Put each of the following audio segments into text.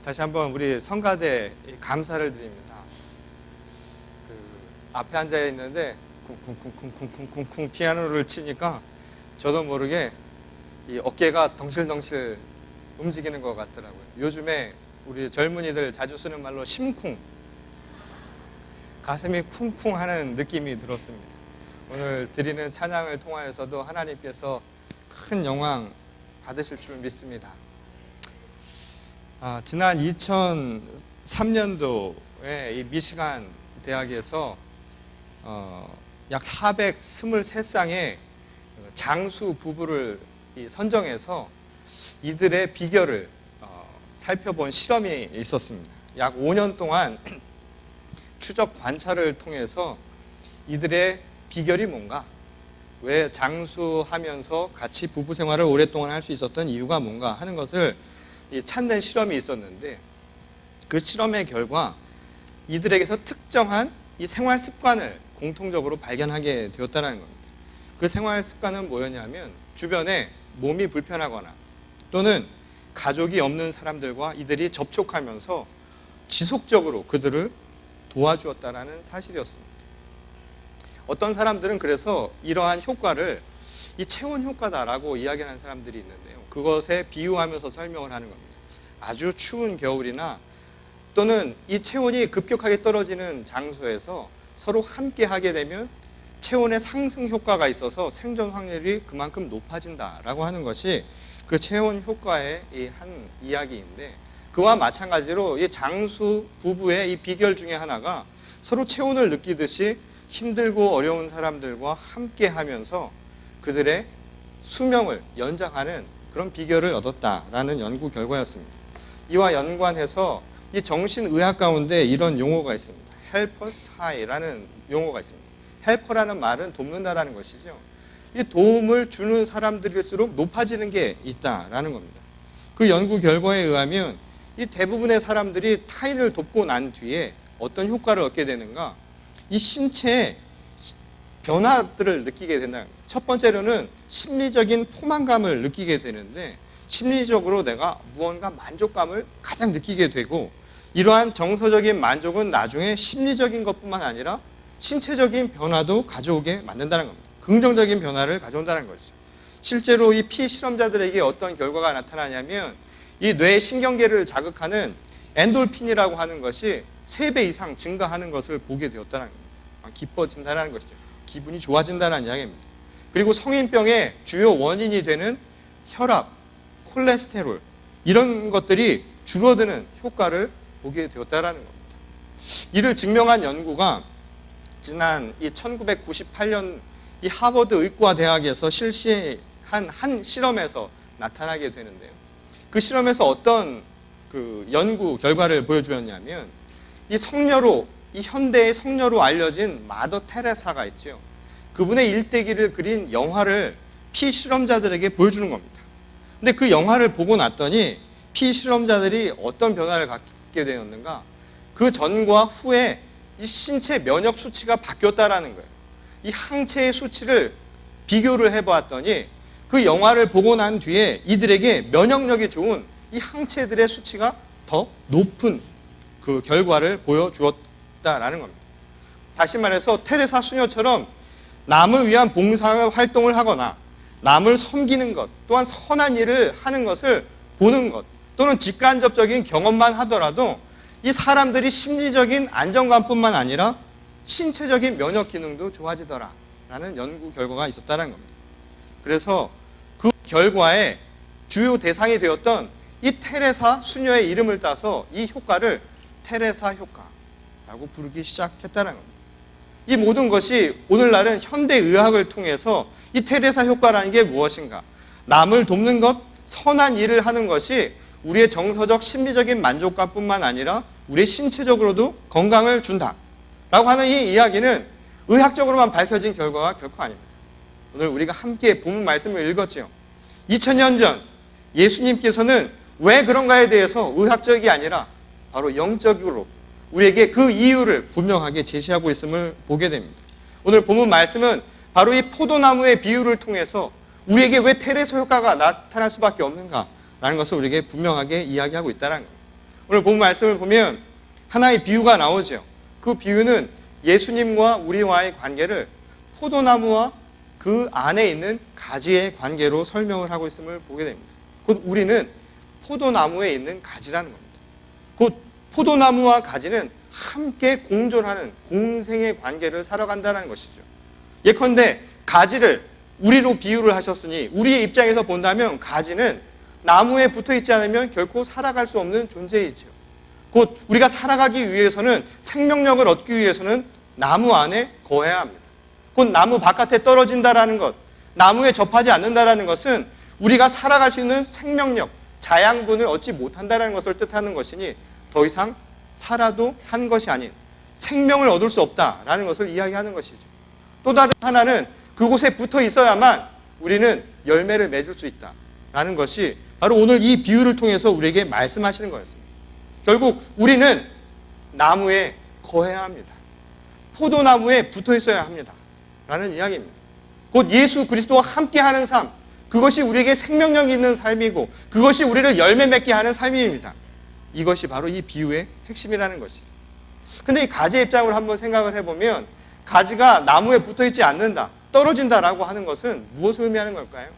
다시 한번 우리 성가대 감사를 드립니다. 앞에 앉아 있는데 쿵쿵쿵쿵쿵쿵쿵 피아노를 치니까 저도 모르게 이 어깨가 덩실덩실 움직이는 것 같더라고요. 요즘에 우리 젊은이들 자주 쓰는 말로 심쿵, 가슴이 쿵쿵 하는 느낌이 들었습니다. 오늘 드리는 찬양을 통하여서도 하나님께서 큰 영광 받으실 줄 믿습니다. 지난 2003년도에 이 미시간 대학에서 약 423쌍의 장수 부부를 선정해서 이들의 비결을 살펴본 실험이 있었습니다. 약 5년 동안 추적 관찰을 통해서 이들의 비결이 뭔가, 왜 장수하면서 같이 부부 생활을 오랫동안 할 수 있었던 이유가 뭔가 하는 것을 찾는 실험이 있었는데, 그 실험의 결과 이들에게서 특정한 이 생활 습관을 공통적으로 발견하게 되었다는 겁니다. 그 생활 습관은 뭐였냐면, 주변에 몸이 불편하거나 또는 가족이 없는 사람들과 이들이 접촉하면서 지속적으로 그들을 도와주었다는 사실이었습니다. 어떤 사람들은 그래서 이러한 효과를 이 체온 효과다라고 이야기하는 사람들이 있는데요. 그것에 비유하면서 설명을 하는 겁니다. 아주 추운 겨울이나 또는 이 체온이 급격하게 떨어지는 장소에서 서로 함께 하게 되면 체온의 상승 효과가 있어서 생존 확률이 그만큼 높아진다라고 하는 것이 그 체온 효과의 한 이야기인데, 그와 마찬가지로 이 장수 부부의 이 비결 중에 하나가 서로 체온을 느끼듯이 힘들고 어려운 사람들과 함께 하면서 그들의 수명을 연장하는 그런 비결을 얻었다라는 연구 결과였습니다. 이와 연관해서 이 정신의학 가운데 이런 용어가 있습니다. 헬퍼스 하이라는 용어가 있습니다. 헬퍼라는 말은 돕는다라는 것이죠. 이 도움을 주는 사람들일수록 높아지는 게 있다라는 겁니다. 그 연구 결과에 의하면 이 대부분의 사람들이 타인을 돕고 난 뒤에 어떤 효과를 얻게 되는가? 이 신체의 변화들을 느끼게 된다는 겁니다. 첫 번째로는 심리적인 포만감을 느끼게 되는데, 심리적으로 내가 무언가 만족감을 가장 느끼게 되고, 이러한 정서적인 만족은 나중에 심리적인 것뿐만 아니라 신체적인 변화도 가져오게 만든다는 겁니다. 긍정적인 변화를 가져온다는 것이죠. 실제로 이 피실험자들에게 어떤 결과가 나타나냐면, 이 뇌 신경계를 자극하는 엔돌핀이라고 하는 것이 3배 이상 증가하는 것을 보게 되었다는 겁니다. 기뻐진다는 것이죠. 기분이 좋아진다는 이야기입니다. 그리고 성인병의 주요 원인이 되는 혈압, 콜레스테롤, 이런 것들이 줄어드는 효과를 보게 되었다는 겁니다. 이를 증명한 연구가 지난 1998년 이 하버드 의과대학에서 실시한 한 실험에서 나타나게 되는데요. 그 실험에서 어떤 그 연구 결과를 보여주었냐면, 이 성녀로, 이 현대의 성녀로 알려진 마더 테레사가 있죠. 그분의 일대기를 그린 영화를 피실험자들에게 보여주는 겁니다. 근데 그 영화를 보고 났더니 피실험자들이 어떤 변화를 갖게 되었는가? 그 전과 후에 이 신체 면역 수치가 바뀌었다라는 거예요. 이 항체의 수치를 비교를 해보았더니 그 영화를 보고 난 뒤에 이들에게 면역력이 좋은 이 항체들의 수치가 더 높은 그 결과를 보여주었다라는 겁니다. 다시 말해서 테레사 수녀처럼 남을 위한 봉사 활동을 하거나 남을 섬기는 것, 또한 선한 일을 하는 것을 보는 것, 또는 직간접적인 경험만 하더라도 이 사람들이 심리적인 안정감뿐만 아니라 신체적인 면역 기능도 좋아지더라라는 연구 결과가 있었다는 겁니다. 그래서 그 결과의 주요 대상이 되었던 이 테레사 수녀의 이름을 따서 이 효과를 테레사 효과라고 부르기 시작했다는 겁니다. 이 모든 것이 오늘날은 현대의학을 통해서 이 테레사 효과라는 게 무엇인가? 남을 돕는 것, 선한 일을 하는 것이 우리의 정서적, 심리적인 만족감뿐만 아니라 우리의 신체적으로도 건강을 준다 라고 하는 이 이야기는 의학적으로만 밝혀진 결과가 결코 아닙니다. 오늘 우리가 함께 본문 말씀을 읽었죠. 2000년 전 예수님께서는 왜 그런가에 대해서 의학적이 아니라 바로 영적으로 우리에게 그 이유를 분명하게 제시하고 있음을 보게 됩니다. 오늘 본문 말씀은 바로 이 포도나무의 비유를 통해서 우리에게 왜 테레사 효과가 나타날 수밖에 없는가라는 것을 우리에게 분명하게 이야기하고 있다는 겁니다. 오늘 본 말씀을 보면 하나의 비유가 나오죠. 그 비유는 예수님과 우리와의 관계를 포도나무와 그 안에 있는 가지의 관계로 설명을 하고 있음을 보게 됩니다. 곧 우리는 포도나무에 있는 가지라는 겁니다. 곧 포도나무와 가지는 함께 공존하는 공생의 관계를 살아간다는 것이죠. 예컨대 가지를 우리로 비유를 하셨으니 우리의 입장에서 본다면 가지는 나무에 붙어 있지 않으면 결코 살아갈 수 없는 존재이죠. 곧 우리가 살아가기 위해서는 생명력을 얻기 위해서는 나무 안에 거해야 합니다. 곧 나무 바깥에 떨어진다라는 것, 나무에 접하지 않는다라는 것은 우리가 살아갈 수 있는 생명력, 자양분을 얻지 못한다는 것을 뜻하는 것이니 더 이상 살아도 산 것이 아닌 생명을 얻을 수 없다라는 것을 이야기하는 것이죠. 또 다른 하나는 그곳에 붙어 있어야만 우리는 열매를 맺을 수 있다라는 것이 바로 오늘 이 비유를 통해서 우리에게 말씀하시는 거였습니다. 결국 우리는 나무에 거해야 합니다. 포도나무에 붙어 있어야 합니다. 라는 이야기입니다. 곧 예수 그리스도와 함께하는 삶, 그것이 우리에게 생명력 있는 삶이고 그것이 우리를 열매 맺게 하는 삶입니다. 이것이 바로 이 비유의 핵심이라는 것이죠. 근데 이 가지의 입장으로 한번 생각을 해보면 가지가 나무에 붙어 있지 않는다, 떨어진다라고 하는 것은 무엇을 의미하는 걸까요?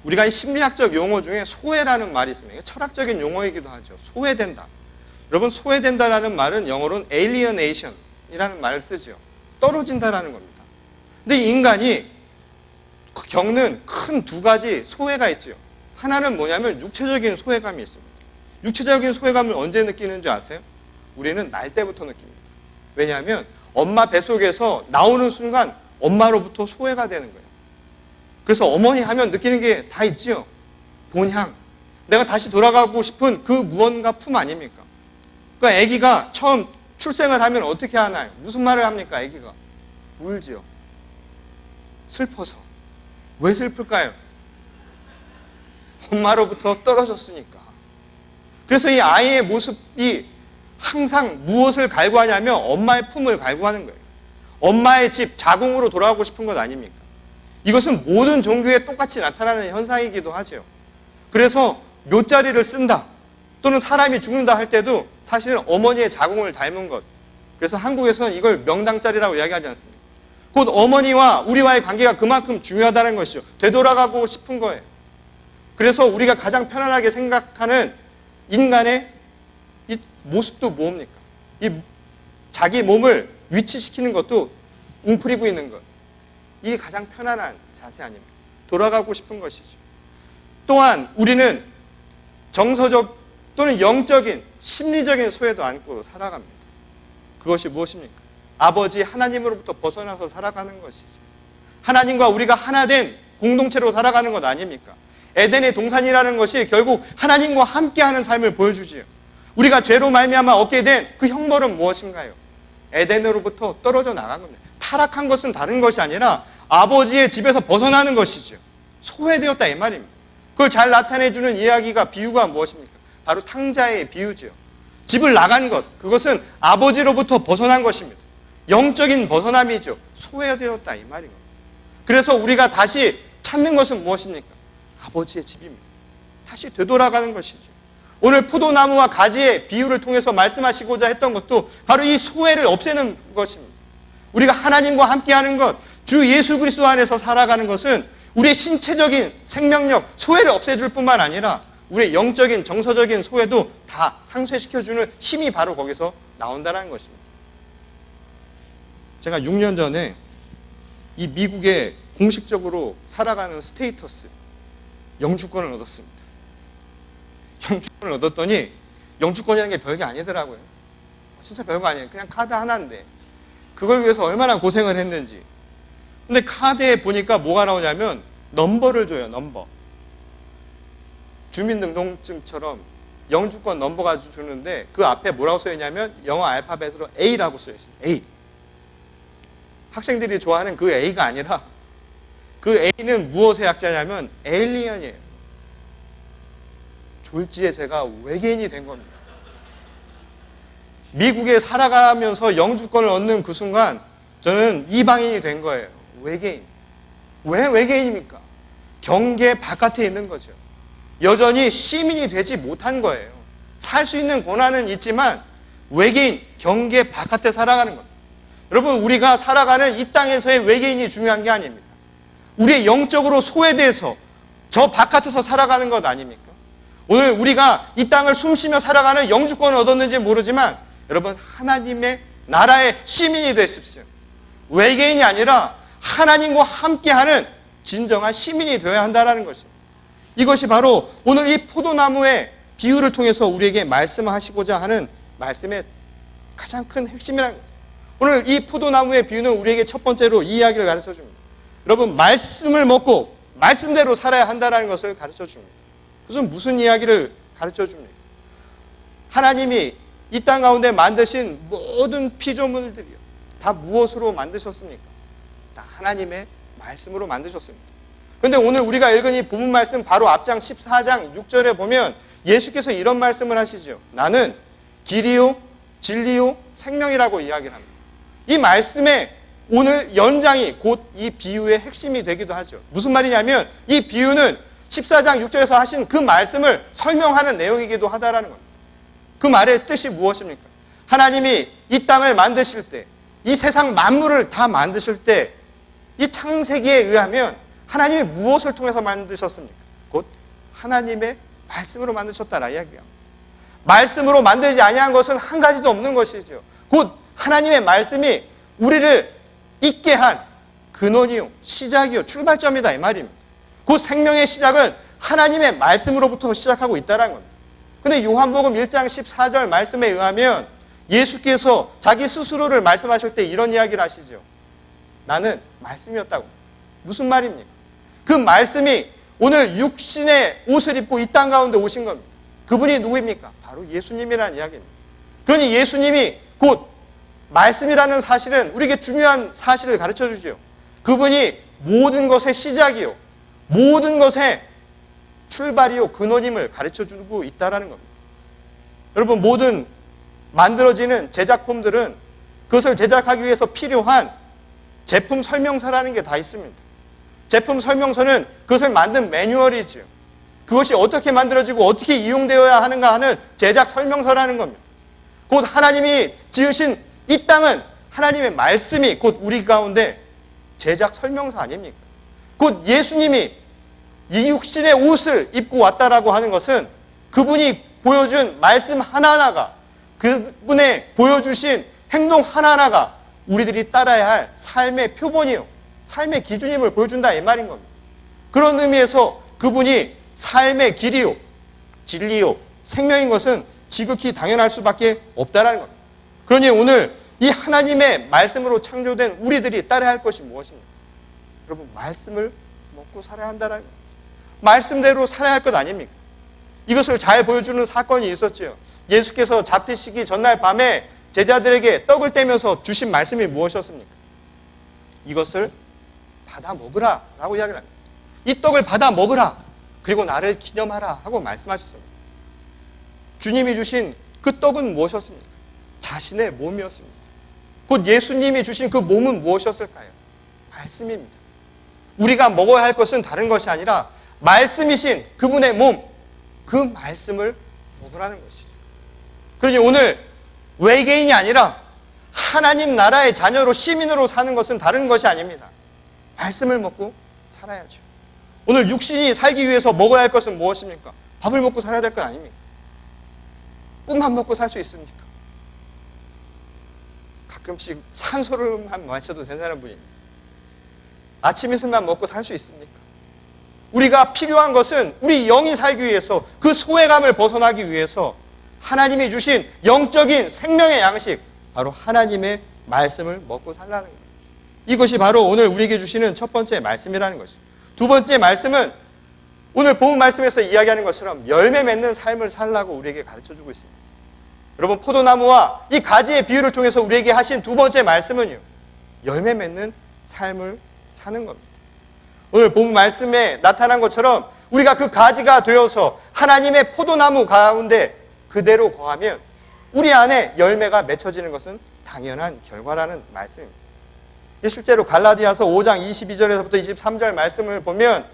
우리가 이 심리학적 용어 중에 소외라는 말이 있습니다. 철학적인 용어이기도 하죠. 소외된다. 여러분, 소외된다라는 말은 영어로는 alienation이라는 말을 쓰죠. 떨어진다라는 겁니다. 근데 이 인간이 겪는 큰 두 가지 소외가 있죠. 하나는 뭐냐면 육체적인 소외감이 있습니다. 육체적인 소외감을 언제 느끼는지 아세요? 우리는 날 때부터 느낍니다. 왜냐하면 엄마 뱃속에서 나오는 순간 엄마로부터 소외가 되는 거예요. 그래서 어머니 하면 느끼는 게 다 있지요. 본향. 내가 다시 돌아가고 싶은 그 무언가 품 아닙니까? 그러니까 아기가 처음 출생을 하면 어떻게 하나요? 무슨 말을 합니까? 아기가 울지요. 슬퍼서. 왜 슬플까요? 엄마로부터 떨어졌으니까. 그래서 이 아이의 모습이 항상 무엇을 갈구하냐면 엄마의 품을 갈구하는 거예요. 엄마의 집, 자궁으로 돌아가고 싶은 것 아닙니까? 이것은 모든 종교에 똑같이 나타나는 현상이기도 하죠. 그래서 묘자리를 쓴다 또는 사람이 죽는다 할 때도 사실은 어머니의 자궁을 닮은 것. 그래서 한국에서는 이걸 명당자리라고 이야기하지 않습니까? 곧 어머니와 우리와의 관계가 그만큼 중요하다는 것이죠. 되돌아가고 싶은 거예요. 그래서 우리가 가장 편안하게 생각하는 인간의 이 모습도 뭡니까? 이 자기 몸을 위치시키는 것도 웅크리고 있는 것. 이게 가장 편안한 자세 아닙니까? 돌아가고 싶은 것이죠. 또한 우리는 정서적 또는 영적인 심리적인 소외도 안고 살아갑니다. 그것이 무엇입니까? 아버지 하나님으로부터 벗어나서 살아가는 것이죠. 하나님과 우리가 하나 된 공동체로 살아가는 것 아닙니까? 에덴의 동산이라는 것이 결국 하나님과 함께하는 삶을 보여주지요. 우리가 죄로 말미암아 얻게 된 그 형벌은 무엇인가요? 에덴으로부터 떨어져 나간 겁니다. 타락한 것은 다른 것이 아니라 아버지의 집에서 벗어나는 것이죠. 소외되었다 이 말입니다. 그걸 잘 나타내주는 이야기가 비유가 무엇입니까? 바로 탕자의 비유죠. 집을 나간 것, 그것은 아버지로부터 벗어난 것입니다. 영적인 벗어남이죠. 소외되었다 이 말이거든요. 그래서 우리가 다시 찾는 것은 무엇입니까? 아버지의 집입니다. 다시 되돌아가는 것이죠. 오늘 포도나무와 가지의 비유를 통해서 말씀하시고자 했던 것도 바로 이 소외를 없애는 것입니다. 우리가 하나님과 함께하는 것, 주 예수 그리스도 안에서 살아가는 것은 우리의 신체적인 생명력, 소외를 없애줄 뿐만 아니라 우리의 영적인, 정서적인 소외도 다 상쇄시켜주는 힘이 바로 거기서 나온다는 것입니다. 제가 6년 전에 이 미국에 공식적으로 살아가는 스테이터스, 영주권을 얻었습니다. 영주권을 얻었더니 영주권이라는 게 별게 아니더라고요. 진짜 별거 아니에요. 그냥 카드 하나인데 그걸 위해서 얼마나 고생을 했는지. 근데 카드에 보니까 뭐가 나오냐면 넘버를 줘요. 넘버. 주민등록증처럼 영주권 넘버가 주는데 그 앞에 뭐라고 써있냐면 영어 알파벳으로 A라고 써있습니다. A. 학생들이 좋아하는 그 A가 아니라 그 A는 무엇의 약자냐면 에일리언이에요. 졸지에 제가 외계인이 된 겁니다. 미국에 살아가면서 영주권을 얻는 그 순간 저는 이방인이 된 거예요. 외계인. 왜 외계인입니까? 경계 바깥에 있는 거죠. 여전히 시민이 되지 못한 거예요. 살 수 있는 고난은 있지만 외계인, 경계 바깥에 살아가는 겁니다. 여러분, 우리가 살아가는 이 땅에서의 외계인이 중요한 게 아닙니다. 우리의 영적으로 소외돼서 저 바깥에서 살아가는 것 아닙니까? 오늘 우리가 이 땅을 숨쉬며 살아가는 영주권을 얻었는지 모르지만 여러분, 하나님의 나라의 시민이 되십시오. 외계인이 아니라 하나님과 함께하는 진정한 시민이 되어야 한다는 것입니다. 이것이 바로 오늘 이 포도나무의 비유를 통해서 우리에게 말씀하시고자 하는 말씀의 가장 큰 핵심이라는 거죠. 오늘 이 포도나무의 비유는 우리에게 첫 번째로 이 이야기를 가르쳐 줍니다. 여러분, 말씀을 먹고 말씀대로 살아야 한다는 것을 가르쳐 줍니다. 그것은 무슨 이야기를 가르쳐 줍니까? 하나님이 이 땅 가운데 만드신 모든 피조물들이요, 다 무엇으로 만드셨습니까? 다 하나님의 말씀으로 만드셨습니다. 그런데 오늘 우리가 읽은 이 본문 말씀 바로 앞장 14장 6절에 보면 예수께서 이런 말씀을 하시죠. 나는 길이요 진리요 생명이라고 이야기를 합니다. 이 말씀의 오늘 연장이 곧 이 비유의 핵심이 되기도 하죠. 무슨 말이냐면 이 비유는 14장 6절에서 하신 그 말씀을 설명하는 내용이기도 하다라는 겁니다. 그 말의 뜻이 무엇입니까? 하나님이 이 땅을 만드실 때, 이 세상 만물을 다 만드실 때, 이 창세기에 의하면 하나님이 무엇을 통해서 만드셨습니까? 곧 하나님의 말씀으로 만드셨다라 이야기합니다. 말씀으로 만들지 아니한 것은 한 가지도 없는 것이죠. 곧 하나님의 말씀이 우리를 있게 한 근원이요, 시작이요, 출발점이다 이 말입니다. 곧 생명의 시작은 하나님의 말씀으로부터 시작하고 있다는 겁니다. 그런데 요한복음 1장 14절 말씀에 의하면 예수께서 자기 스스로를 말씀하실 때 이런 이야기를 하시죠. 나는 말씀이었다고. 무슨 말입니까? 그 말씀이 오늘 육신의 옷을 입고 이 땅 가운데 오신 겁니다. 그분이 누구입니까? 바로 예수님이라는 이야기입니다. 그러니 예수님이 곧 말씀이라는 사실은 우리에게 중요한 사실을 가르쳐 주죠. 그분이 모든 것의 시작이요, 모든 것의 출발이요, 근원임을 가르쳐 주고 있다는 겁니다. 여러분, 모든 만들어지는 제작품들은 그것을 제작하기 위해서 필요한 제품 설명서라는 게 다 있습니다. 제품 설명서는 그것을 만든 매뉴얼이죠. 그것이 어떻게 만들어지고 어떻게 이용되어야 하는가 하는 제작 설명서라는 겁니다. 곧 하나님이 지으신 이 땅은 하나님의 말씀이 곧 우리 가운데 제작 설명서 아닙니까? 곧 예수님이 이 육신의 옷을 입고 왔다라고 하는 것은 그분이 보여준 말씀 하나하나가, 그분의 보여주신 행동 하나하나가 우리들이 따라야 할 삶의 표본이요, 삶의 기준임을 보여준다 이 말인 겁니다. 그런 의미에서 그분이 삶의 길이요, 진리요, 생명인 것은 지극히 당연할 수밖에 없다라는 겁니다. 그러니 오늘 이 하나님의 말씀으로 창조된 우리들이 따라야 할 것이 무엇입니까? 여러분, 말씀을 먹고 살아야 한다는 겁니다. 말씀대로 살아야 할 것 아닙니까? 이것을 잘 보여주는 사건이 있었죠. 예수께서 잡히시기 전날 밤에 제자들에게 떡을 떼면서 주신 말씀이 무엇이었습니까? 이것을 받아 먹으라 라고 이야기를 합니다. 이 떡을 받아 먹으라, 그리고 나를 기념하라 하고 말씀하셨습니다. 주님이 주신 그 떡은 무엇이었습니까? 자신의 몸이었습니다. 곧 예수님이 주신 그 몸은 무엇이었을까요? 말씀입니다. 우리가 먹어야 할 것은 다른 것이 아니라 말씀이신 그분의 몸, 그 말씀을 먹으라는 것이죠. 그러니 오늘 외계인이 아니라 하나님 나라의 자녀로, 시민으로 사는 것은 다른 것이 아닙니다. 말씀을 먹고 살아야죠. 오늘 육신이 살기 위해서 먹어야 할 것은 무엇입니까? 밥을 먹고 살아야 될 것 아닙니까? 꿈만 먹고 살 수 있습니까? 가끔씩 산소를만 마셔도 된다는 분입니다. 아침 이슬만 먹고 살 수 있습니까? 우리가 필요한 것은 우리 영이 살기 위해서, 그 소외감을 벗어나기 위해서 하나님이 주신 영적인 생명의 양식, 바로 하나님의 말씀을 먹고 살라는 거예요. 이것이 바로 오늘 우리에게 주시는 첫 번째 말씀이라는 것이죠. 두 번째 말씀은 오늘 본문 말씀에서 이야기하는 것처럼 열매 맺는 삶을 살라고 우리에게 가르쳐주고 있습니다. 여러분, 포도나무와 이 가지의 비유를 통해서 우리에게 하신 두 번째 말씀은요, 열매 맺는 삶을 사는 겁니다. 오늘 본문 말씀에 나타난 것처럼 우리가 그 가지가 되어서 하나님의 포도나무 가운데 그대로 거하면 우리 안에 열매가 맺혀지는 것은 당연한 결과라는 말씀입니다. 실제로 갈라디아서 5장 22절에서부터 23절 말씀을 보면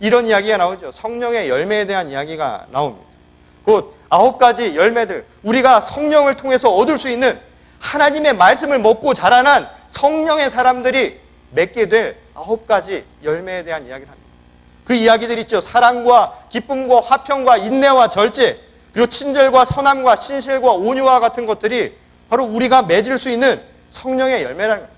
이런 이야기가 나오죠. 성령의 열매에 대한 이야기가 나옵니다. 곧 9가지 열매들, 우리가 성령을 통해서 얻을 수 있는 하나님의 말씀을 먹고 자라난 성령의 사람들이 맺게 될 9가지 열매에 대한 이야기를 합니다. 그 이야기들 있죠. 사랑과 기쁨과 화평과 인내와 절제, 그리고 친절과 선함과 신실과 온유와 같은 것들이 바로 우리가 맺을 수 있는 성령의 열매라는 겁니다.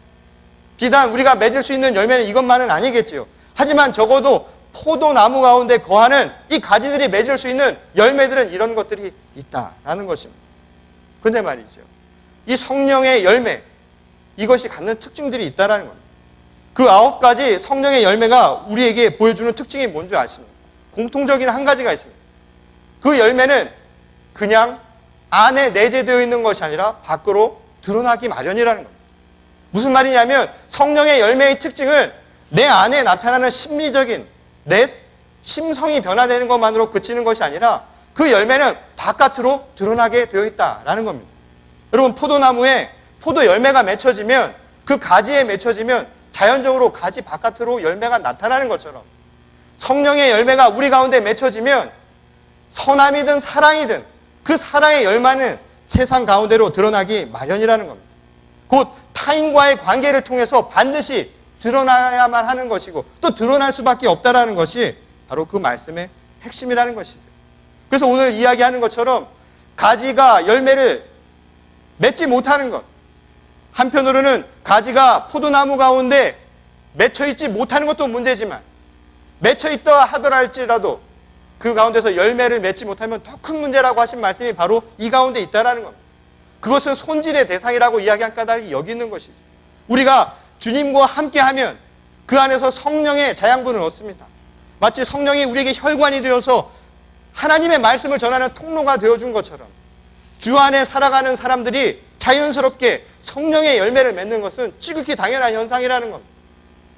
비단 우리가 맺을 수 있는 열매는 이것만은 아니겠지요. 하지만 적어도 포도나무 가운데 거하는 이 가지들이 맺을 수 있는 열매들은 이런 것들이 있다라는 것입니다. 그런데 말이죠, 이 성령의 열매, 이것이 갖는 특징들이 있다라는 겁니다. 그 9가지 성령의 열매가 우리에게 보여주는 특징이 뭔지 아십니까? 공통적인 한 가지가 있습니다. 그 열매는 그냥 안에 내재되어 있는 것이 아니라 밖으로 드러나기 마련이라는 겁니다. 무슨 말이냐면 성령의 열매의 특징은 내 안에 나타나는 심리적인 내 심성이 변화되는 것만으로 그치는 것이 아니라 그 열매는 바깥으로 드러나게 되어 있다라는 겁니다. 여러분, 포도나무에 포도 열매가 맺혀지면, 그 가지에 맺혀지면 자연적으로 가지 바깥으로 열매가 나타나는 것처럼 성령의 열매가 우리 가운데 맺혀지면 선함이든 사랑이든 그 사랑의 열매는 세상 가운데로 드러나기 마련이라는 겁니다. 곧 타인과의 관계를 통해서 반드시 드러나야만 하는 것이고 또 드러날 수밖에 없다라는 것이 바로 그 말씀의 핵심이라는 것이죠. 그래서 오늘 이야기하는 것처럼 가지가 열매를 맺지 못하는 것, 한편으로는 가지가 포도나무 가운데 맺혀있지 못하는 것도 문제지만 맺혀있다 하더랄지라도 그 가운데서 열매를 맺지 못하면 더 큰 문제라고 하신 말씀이 바로 이 가운데 있다는 겁니다. 그것은 손질의 대상이라고 이야기한 까닭이 여기 있는 것이죠. 우리가 주님과 함께하면 그 안에서 성령의 자양분을 얻습니다. 마치 성령이 우리에게 혈관이 되어서 하나님의 말씀을 전하는 통로가 되어준 것처럼 주 안에 살아가는 사람들이 자연스럽게 성령의 열매를 맺는 것은 지극히 당연한 현상이라는 겁니다.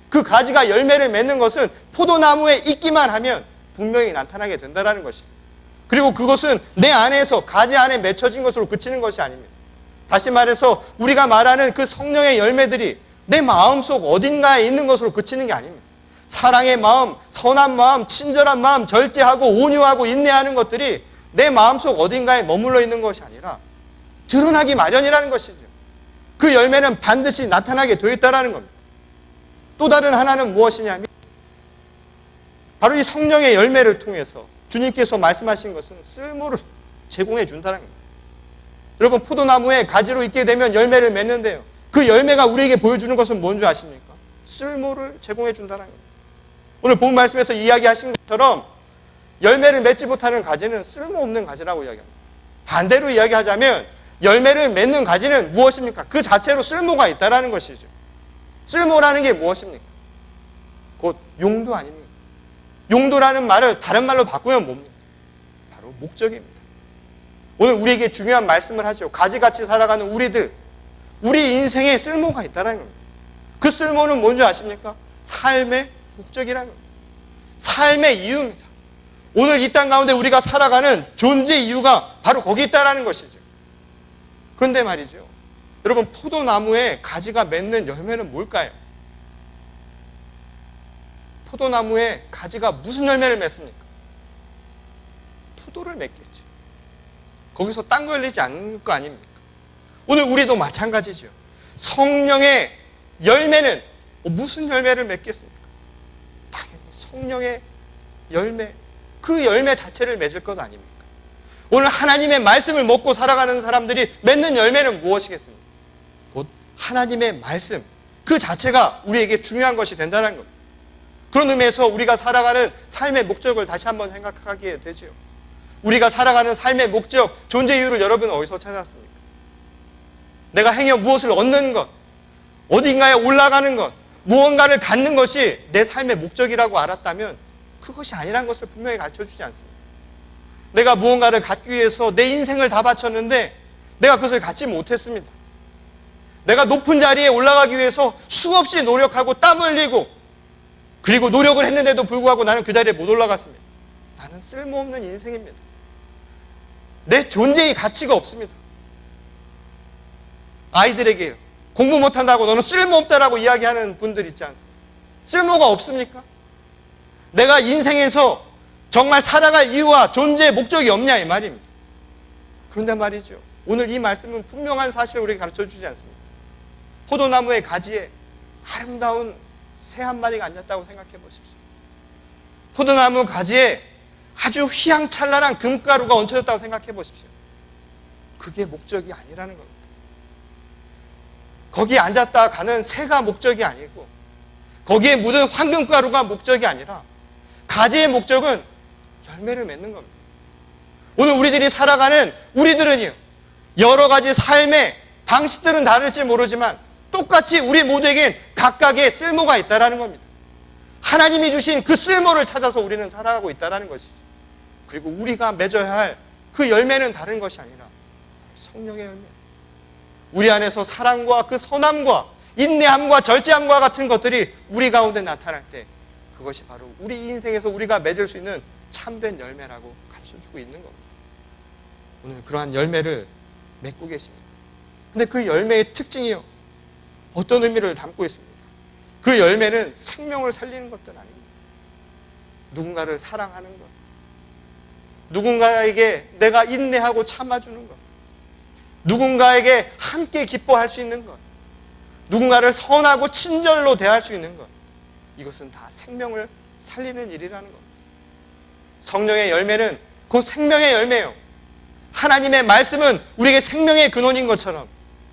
그 가지가 열매를 맺는 것은 포도나무에 있기만 하면 분명히 나타나게 된다는 것입니다. 그리고 그것은 내 안에서 가지 안에 맺혀진 것으로 그치는 것이 아닙니다. 다시 말해서 우리가 말하는 그 성령의 열매들이 내 마음속 어딘가에 있는 것으로 그치는 게 아닙니다. 사랑의 마음, 선한 마음, 친절한 마음, 절제하고 온유하고 인내하는 것들이 내 마음속 어딘가에 머물러 있는 것이 아니라 드러나기 마련이라는 것이죠. 그 열매는 반드시 나타나게 되어 있다는 겁니다. 또 다른 하나는 무엇이냐면 바로 이 성령의 열매를 통해서 주님께서 말씀하신 것은 쓸모를 제공해 준다는 겁니다. 여러분, 포도나무에 가지로 있게 되면 열매를 맺는데요, 그 열매가 우리에게 보여주는 것은 뭔지 아십니까? 쓸모를 제공해 준다는 겁니다. 오늘 본 말씀에서 이야기하신 것처럼 열매를 맺지 못하는 가지는 쓸모없는 가지라고 이야기합니다. 반대로 이야기하자면 열매를 맺는 가지는 무엇입니까? 그 자체로 쓸모가 있다는 것이죠. 쓸모라는 게 무엇입니까? 곧 용도 아닙니까? 용도라는 말을 다른 말로 바꾸면 뭡니까? 바로 목적입니다. 오늘 우리에게 중요한 말씀을 하죠. 가지같이 살아가는 우리들, 우리 인생에 쓸모가 있다는 겁니다. 그 쓸모는 뭔지 아십니까? 삶의 목적이라는 겁니다. 삶의 이유입니다. 오늘 이 땅 가운데 우리가 살아가는 존재 이유가 바로 거기 있다는 것이죠. 그런데 말이죠, 여러분, 포도나무에 가지가 맺는 열매는 뭘까요? 포도나무에 가지가 무슨 열매를 맺습니까? 포도를 맺겠죠. 거기서 딴 거 열리지 않을 거 아닙니까? 오늘 우리도 마찬가지죠. 성령의 열매는 무슨 열매를 맺겠습니까? 당연히 성령의 열매, 그 열매 자체를 맺을 것 아닙니까? 오늘 하나님의 말씀을 먹고 살아가는 사람들이 맺는 열매는 무엇이겠습니까? 곧 하나님의 말씀, 그 자체가 우리에게 중요한 것이 된다는 겁니다. 그런 의미에서 우리가 살아가는 삶의 목적을 다시 한번 생각하게 되죠. 우리가 살아가는 삶의 목적, 존재 이유를 여러분은 어디서 찾았습니까? 내가 행여 무엇을 얻는 것, 어딘가에 올라가는 것, 무언가를 갖는 것이 내 삶의 목적이라고 알았다면 그것이 아니라는 것을 분명히 가르쳐주지 않습니다. 내가 무언가를 갖기 위해서 내 인생을 다 바쳤는데 내가 그것을 갖지 못했습니다. 내가 높은 자리에 올라가기 위해서 수없이 노력하고 땀 흘리고 그리고 노력을 했는데도 불구하고 나는 그 자리에 못 올라갔습니다. 나는 쓸모없는 인생입니다. 내 존재의 가치가 없습니다. 아이들에게 공부 못한다고 너는 쓸모없다라고 이야기하는 분들 있지 않습니까? 쓸모가 없습니까? 내가 인생에서 정말 살아갈 이유와 존재의 목적이 없냐 이 말입니다. 그런데 말이죠, 오늘 이 말씀은 분명한 사실을 우리에게 가르쳐주지 않습니다. 포도나무의 가지에 아름다운 새 한 마리가 앉았다고 생각해 보십시오. 포도나무 가지에 아주 휘황찬란한 금가루가 얹혀졌다고 생각해 보십시오. 그게 목적이 아니라는 겁니다. 거기에 앉았다 가는 새가 목적이 아니고, 거기에 묻은 황금가루가 목적이 아니라 가지의 목적은 열매를 맺는 겁니다. 오늘 우리들이 살아가는 우리들은요, 여러 가지 삶의 방식들은 다를지 모르지만 똑같이 우리 모두에겐 각각의 쓸모가 있다는 겁니다. 하나님이 주신 그 쓸모를 찾아서 우리는 살아가고 있다는 것이죠. 그리고 우리가 맺어야 할 그 열매는 다른 것이 아니라 성령의 열매, 우리 안에서 사랑과 그 선함과 인내함과 절제함과 같은 것들이 우리 가운데 나타날 때, 그것이 바로 우리 인생에서 우리가 맺을 수 있는 참된 열매라고 가르쳐주고 있는 겁니다. 오늘 그러한 열매를 맺고 계십니다. 근데 그 열매의 특징이요, 어떤 의미를 담고 있습니까? 그 열매는 생명을 살리는 것들 아닙니다. 누군가를 사랑하는 것, 누군가에게 내가 인내하고 참아주는 것, 누군가에게 함께 기뻐할 수 있는 것, 누군가를 선하고 친절로 대할 수 있는 것, 이것은 다 생명을 살리는 일이라는 겁니다. 성령의 열매는 그 생명의 열매예요. 하나님의 말씀은 우리에게 생명의 근원인 것처럼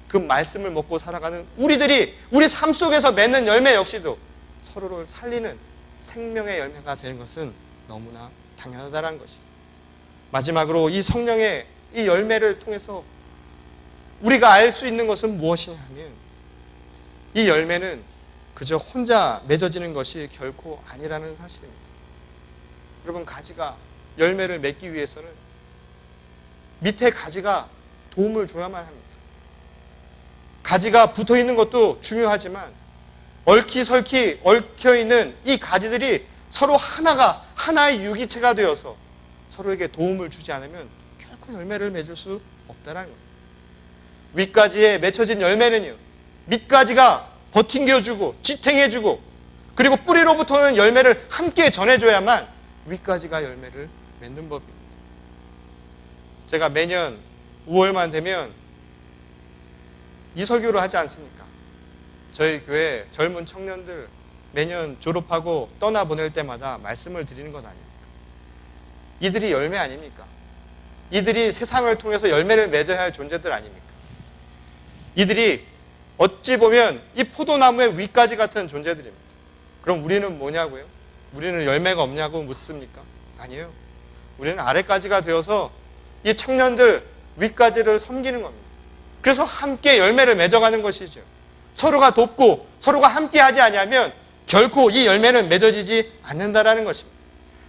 그 말씀을 먹고 살아가는 우리들이 우리 삶 속에서 맺는 열매 역시도 서로를 살리는 생명의 열매가 되는 것은 너무나 당연하다는 것이죠. 마지막으로 이 성령의 이 열매를 통해서 우리가 알 수 있는 것은 무엇이냐 하면, 이 열매는 그저 혼자 맺어지는 것이 결코 아니라는 사실입니다. 여러분, 가지가 열매를 맺기 위해서는 밑에 가지가 도움을 줘야만 합니다. 가지가 붙어 있는 것도 중요하지만 얽히설키 얽혀있는 이 가지들이 서로 하나의 유기체가 되어서 서로에게 도움을 주지 않으면 결코 열매를 맺을 수 없다는 겁니다. 윗가지에 맺혀진 열매는요, 밑가지가 버팅겨주고 지탱해주고, 그리고 뿌리로부터는 열매를 함께 전해줘야만 윗가지가 열매를 맺는 법입니다. 제가 매년 5월만 되면 이설교를 하지 않습니까? 저희 교회 젊은 청년들 매년 졸업하고 떠나보낼 때마다 말씀을 드리는 건 아닙니까? 이들이 열매 아닙니까? 이들이 세상을 통해서 열매를 맺어야 할 존재들 아닙니까? 이들이 어찌 보면 이 포도나무의 윗가지 같은 존재들입니다. 그럼 우리는 뭐냐고요? 우리는 열매가 없냐고 묻습니까? 아니에요. 우리는 아래가지가 되어서 이 청년들 윗가지를 섬기는 겁니다. 그래서 함께 열매를 맺어가는 것이죠. 서로가 돕고 서로가 함께 하지 아니하면 결코 이 열매는 맺어지지 않는다라는 것입니다.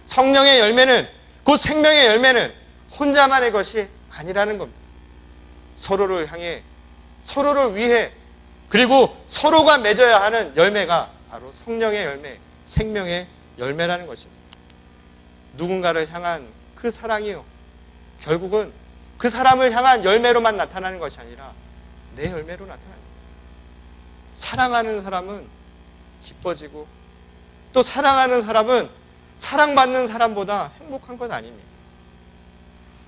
성령의 열매는, 그 생명의 열매는 혼자만의 것이 아니라는 겁니다. 서로를 향해, 서로를 위해, 그리고 서로가 맺어야 하는 열매가 바로 성령의 열매, 생명의 열매라는 것입니다. 누군가를 향한 그 사랑이요, 결국은 그 사람을 향한 열매로만 나타나는 것이 아니라 내 열매로 나타납니다. 사랑하는 사람은 기뻐지고, 또 사랑하는 사람은 사랑받는 사람보다 행복한 것 아닙니까?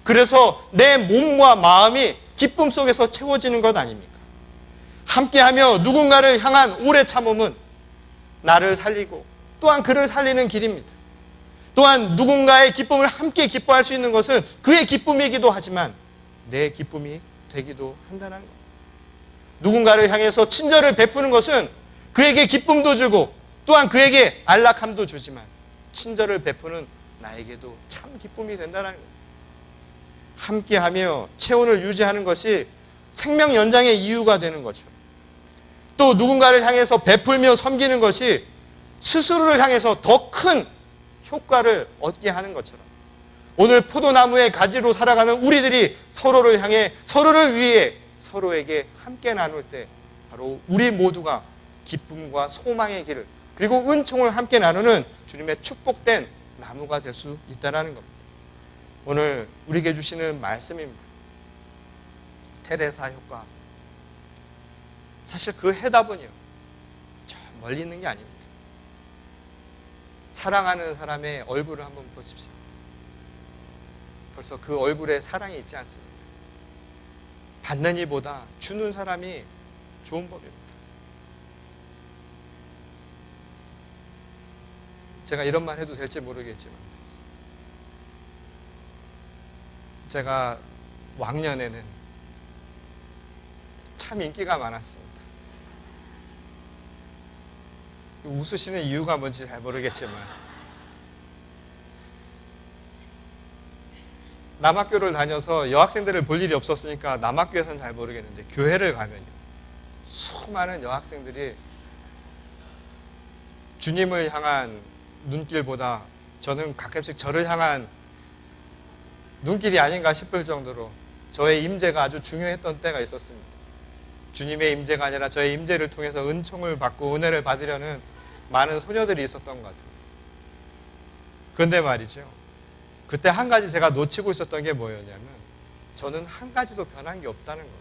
그래서 내 몸과 마음이 기쁨 속에서 채워지는 것 아닙니까? 함께하며 누군가를 향한 오래 참음은 나를 살리고 또한 그를 살리는 길입니다. 또한 누군가의 기쁨을 함께 기뻐할 수 있는 것은 그의 기쁨이기도 하지만 내 기쁨이 되기도 한다는 것. 누군가를 향해서 친절을 베푸는 것은 그에게 기쁨도 주고 또한 그에게 안락함도 주지만 친절을 베푸는 나에게도 참 기쁨이 된다는 것. 함께하며 체온을 유지하는 것이 생명 연장의 이유가 되는 거죠. 또 누군가를 향해서 베풀며 섬기는 것이 스스로를 향해서 더 큰 효과를 얻게 하는 것처럼, 오늘 포도나무의 가지로 살아가는 우리들이 서로를 향해, 서로를 위해, 서로에게 함께 나눌 때 바로 우리 모두가 기쁨과 소망의 길을, 그리고 은총을 함께 나누는 주님의 축복된 나무가 될 수 있다는 겁니다. 오늘 우리에게 주시는 말씀입니다. 테레사 효과. 사실 그 해답은요, 저 멀리 있는 게 아닙니다. 사랑하는 사람의 얼굴을 한번 보십시오. 벌써 그 얼굴에 사랑이 있지 않습니까? 받는 이보다 주는 사람이 좋은 법입니다. 제가 이런 말 해도 될지 모르겠지만 제가 왕년에는 참 인기가 많았습니다. 웃으시는 이유가 뭔지 잘 모르겠지만 남학교를 다녀서 여학생들을 볼 일이 없었으니까 남학교에서는 잘 모르겠는데 교회를 가면요 수많은 여학생들이 주님을 향한 눈길보다 저는 가끔씩 저를 향한 눈길이 아닌가 싶을 정도로 저의 임재가 아주 중요했던 때가 있었습니다. 주님의 임재가 아니라 저의 임재를 통해서 은총을 받고 은혜를 받으려는 많은 소녀들이 있었던 것 같아요. 그런데 말이죠, 그때 한 가지 제가 놓치고 있었던 게 뭐였냐면 저는 한 가지도 변한 게 없다는 거예요.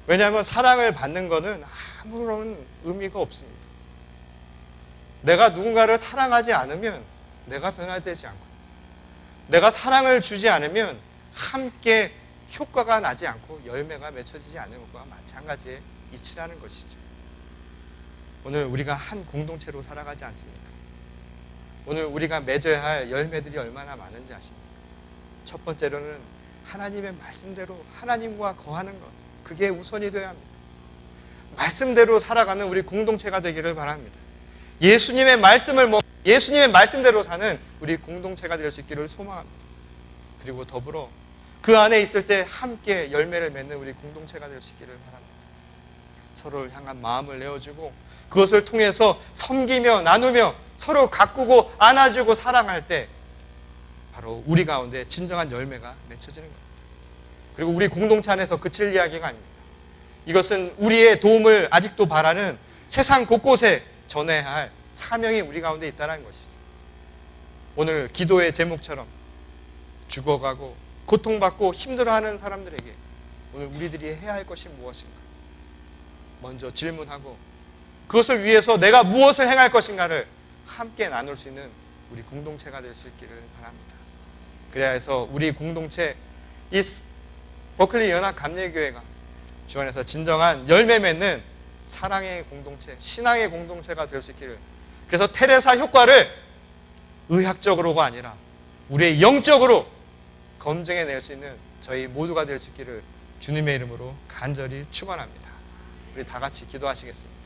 왜냐하면 사랑을 받는 거는 아무런 의미가 없습니다. 내가 누군가를 사랑하지 않으면 내가 변화되지 않고, 내가 사랑을 주지 않으면 함께 효과가 나지 않고 열매가 맺혀지지 않는 것과 마찬가지의 이치라는 것이죠. 오늘 우리가 한 공동체로 살아가지 않습니까? 오늘 우리가 맺어야 할 열매들이 얼마나 많은지 아십니까? 첫 번째로는 하나님의 말씀대로 하나님과 거하는 것, 그게 우선이 되어야 합니다. 말씀대로 살아가는 우리 공동체가 되기를 바랍니다. 예수님의 말씀대로 사는 우리 공동체가 될 수 있기를 소망합니다. 그리고 더불어 그 안에 있을 때 함께 열매를 맺는 우리 공동체가 될 수 있기를 바랍니다. 서로를 향한 마음을 내어주고 그것을 통해서 섬기며 나누며 서로 가꾸고 안아주고 사랑할 때 바로 우리 가운데 진정한 열매가 맺혀지는 겁니다. 그리고 우리 공동체 안에서 그칠 이야기가 아닙니다. 이것은 우리의 도움을 아직도 바라는 세상 곳곳에 전해야 할 사명이 우리 가운데 있다는 것이죠. 오늘 기도의 제목처럼 죽어가고 고통받고 힘들어하는 사람들에게 오늘 우리들이 해야 할 것이 무엇인가? 먼저 질문하고 그것을 위해서 내가 무엇을 행할 것인가를 함께 나눌 수 있는 우리 공동체가 될 수 있기를 바랍니다. 그래야 해서 우리 공동체, 이 버클리 연합감례교회가 주 안에서 진정한 열매 맺는 사랑의 공동체, 신앙의 공동체가 될 수 있기를, 그래서 테레사 효과를 의학적으로가 아니라 우리의 영적으로 검증해낼 수 있는 저희 모두가 될 수 있기를 주님의 이름으로 간절히 축원합니다. 우리 다 같이 기도하시겠습니다.